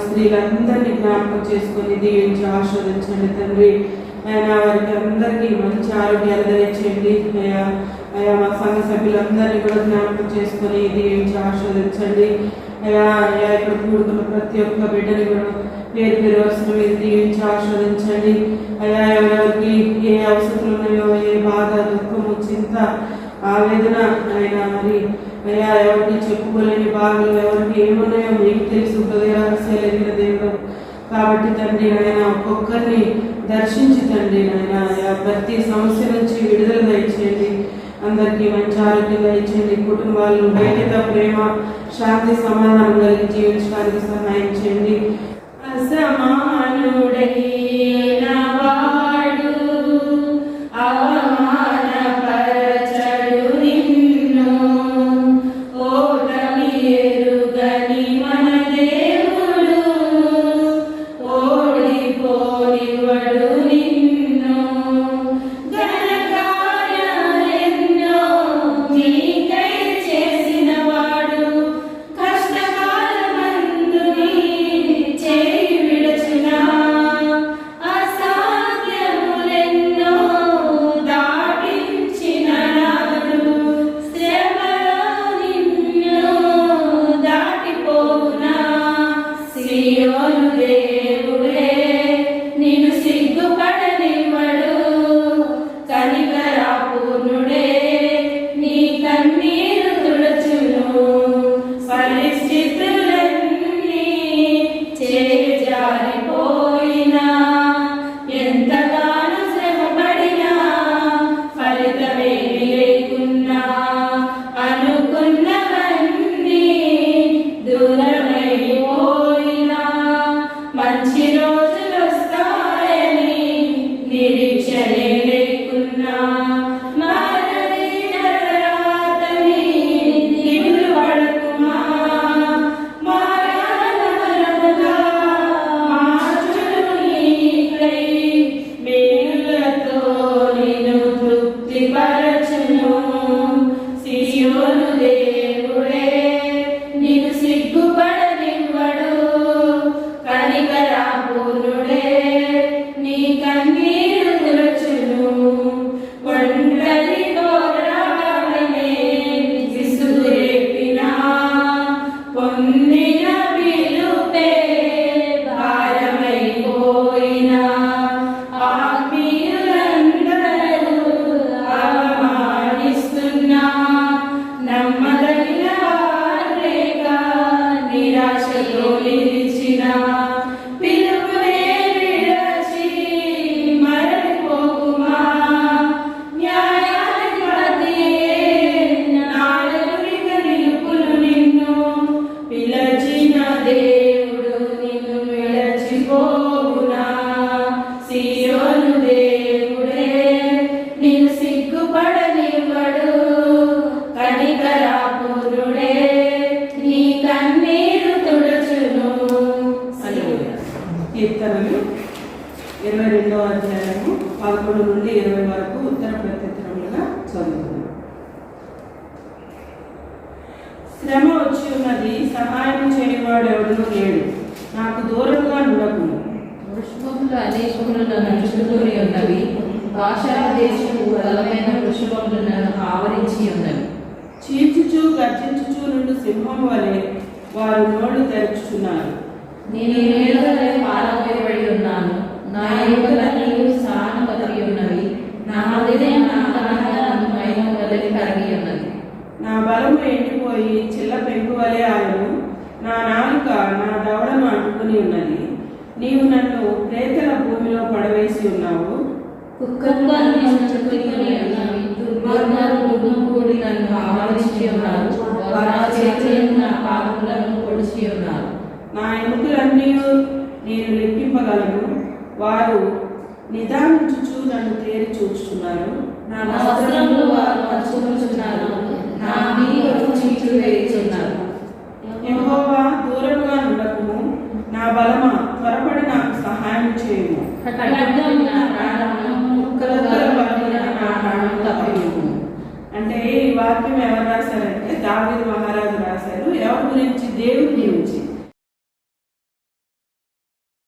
స్త్రీలందరినీ జ్ఞాపకం చేసుకొని దీవించి ఆశీర్వదించండి తండ్రి. ఆయన వారికి అందరికీ మంచి ఆరోగ్యాలు దయచేయండి అయ్యా. అయ్యా మా సంఘ సభ్యులందరినీ కూడా జ్ఞాపకం చేసుకొని దీవించి ఆశీర్వదించండి అయ్యా. అయ్యా ఇక్కడ కూడుకున్న ప్రతి ఒక్క బిడ్డని కూడా పేరు పేరు వస్తున్న మీద దీవించి ఆశీర్వదించండి అయ్యా. ఎవరెవరికి ఏ అవసరాలు ఉన్నాయో, ఏ బాధ, దుఃఖము, చింత, ఆవేదన అయినా మరి అయ్యా ఎవరికి చెప్పుకోలేని బాధలు ఎవరికి ఏమున్నాయో మీకు తెలుసు. హృదయ రహస్యాలు ఎరిగిన దేవుడు కాబట్టి తండ్రి ఆయన ఒక్కొక్కరిని దర్శించి తండ్రి ఆయన ప్రతి సమస్య నుంచి విడుదల దయచేయండి. అందరికీ మంచి ఆరోగ్యం దయచేయండి. కుటుంబాలను బయట ప్రేమ, శాంతి, సమాధానం కలిగి జీవించడానికి సహాయం చేయండి. అసమానుడైన వాడు అవమానపరచడు నిన్ను, ఓటమి ఎరుగని మన దేవుడు ఓడిపోనివ్వడు నిన్ను. ఘనకార్యాలెన్నో నీకై చేసిన వాడు కష్టకాలమందు నీ చేయి విడచునా, అసాధ్యములెన్నో దాటించిన నాడు శ్రమలో నిన్ను దాటిపోవునా. సియోను దేవుడే నిన్ను సిగ్గుపడనివ్వడు, కనికరాపూర్ణుడే నీ కన్నీరు తుడచును. పరిస్థితులన్నీ చేజారిపోయినా, ఎంతగానో శ్రమపడినా, ఫలితమేమి లేకున్నా, అనుకున్నవన్నీ దూరమైపోయినా, మంచి రోజులు వస్తాయని నిరీక్షణే లేకున్నా, మారని నరరాతని దిగులు పడకుమా. మారాలనగా మార్చును నీకై, మేలులతో నిన్ను తృప్తిపరచును. సియోను దేవుడే నిన్ను సిగ్గుపడనివ్వడు, కనికరాపూర్ణుడే నీ కన్నీరు తుడచును. ఒంటరి పోరాడమే విసుగురేపినా, పొందిన పిలుపే భారమైపోయినా, ఆత్మీయులందరూ అవమానిస్తున్నా, నమ్మదగిన వారేక నిరాశతో నిలిచిన, పిలుపునే విడచి మరలిపోకుమా. న్యాయానికి మధ్యే నాలుగురిక నిలుపును నిన్ను, పిలచిన దేవుడు నిన్ను విడచిపోవునా. సియోను దేవుడే నిన్ను సిగ్గుపడనివ్వడు, కనికరాపూర్ణుడే నీ కన్నీరు తుడచును. కీర్తనలు 22వ అధ్యాయము 11 నుండి 20 వరకు ఉత్తర ప్రత్యుత్తరములుగా చదువుతున్నాం. శ్రమ వచ్చి ఉన్నది, సహాయం చేయవాడు ఎవడునూ లేడు, నాకు దూరంగా ఉండకు. వృషభములు అనేకములు నన్ను చుట్టుకొని ఉన్నవి, భాషా దేశము బలమైన వృషభములు నన్ను ఆవరించి ఉన్నవి. చీల్చుచు గర్జించుచు నుండి సింహం వలె వారు నోళ్లు తెరుచుచున్నారు. నేను నీళ్ళవలె పారవేయబడి ఉన్నాను, నా ఎముకలన్నీ సానబడి ఉన్నవి, నా హృదయం నా కణాలు నన్ను మైనం వలె కరిగి ఉన్నది. నా బలము ఎండిపోయి చిల్ల పెంకు వలె ఆయను, నా నాలుక నా దవడను అంటుకుని ఉన్నది. నీవు నన్ను ప్రేతల భూమిలో పడవేసి ఉన్నావు. కుక్కలు నన్ను చుట్టుకొని ఉన్నవి, దుర్మార్గులు గుమిగూడి నన్ను ఆవరించి ఉన్నారు, వారి చేతులను నా పాదములను పొడిచి ఉన్నారు. నా ఎముకలన్నీ నేను లెక్కింపగలను, వారు నిదానించుచు నన్ను తేరి చూచుచున్నారు. నా వస్త్రములు వారు పంచుకుంటున్నారు, నా మీద చీట్లు వేయుచున్నారు. యెహోవా దూరంగా ఉండకుము, నా బలమా త్వరపడి నాకు సహాయం చేయము. అంటే ఈ వాక్యం ఎవరు రాశారంటే దావీదు మహారాజు రాశారు.